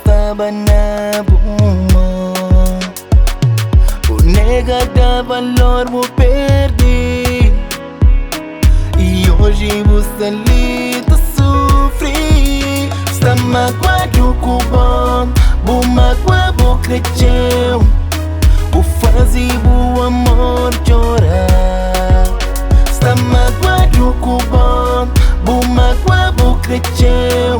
estava na buma. O nega dá valor, vou perder. E hoje você ali tá sofrer. Está magoado com o bom, vou magoar, vou crescer. Vou fazer o amor chorar. Está magoado com o bom, vou magoar, vou crescer.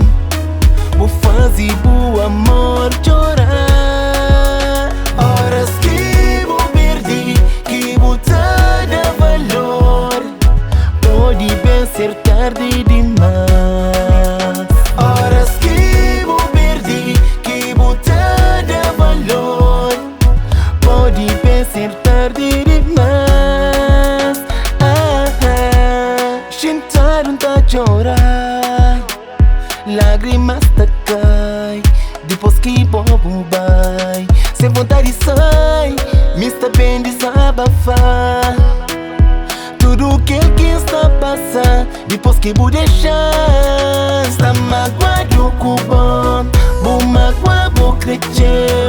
Vou fazer o amor chorar. Horas que vou perder, que vou dar valor. Pode bem ser tarde demais. Horas que vou perder, que vou dar valor. Pode bem ser tarde demais. Sentaram tá chorar, lágrimas tá cai. Depois que bobo vai, sem vontade sai, me está bem desabafar. Tudo que ele está passar, depois que vou deixar. Está magoado com o bom, vou magoar, vou crescer.